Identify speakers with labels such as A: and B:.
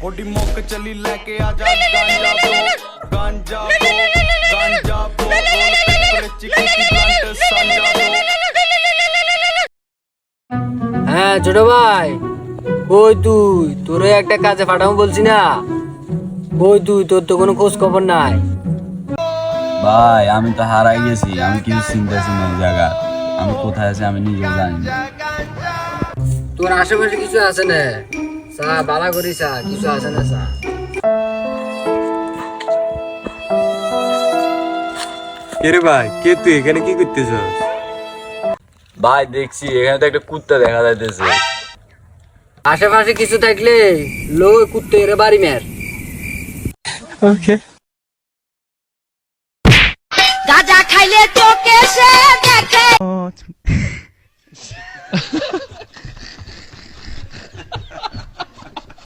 A: मोटी मोक चली लेके आजा गांजा ब्रो गांजा ब्रो गांजा ब्रो रोल चिकन की प्लांट सांजा ब्रो।
B: হ্যাঁ ছোট ভাই, কই তুই? তোরে একটা কাজে পাঠাবো বলছি না, কই তুই? তোর তো কোনো খোঁজ খবর নাই।
C: ভাই আমি তো হারাই গেছি, আমি কিছু চিন্তাছি না জায়গা, আমি কোথায় আছি আমি নিজেও জানি না।
B: তোর আশেপাশে কিছু আছে না? চা বালা করি, চা কিছু আছে না? চা
D: রে ভাই, কে তুই? এখানে কি করতেছস?
C: ভাই দেখছি এখানে তো একটা কুত্তা দেখা যাইতেছে।
B: আশেপাশে কিছু থাকলে লো কুত্তে এর বাড়ি মের।
D: ওকে।
E: গাঁজা খাইলে চোখে সে দেখে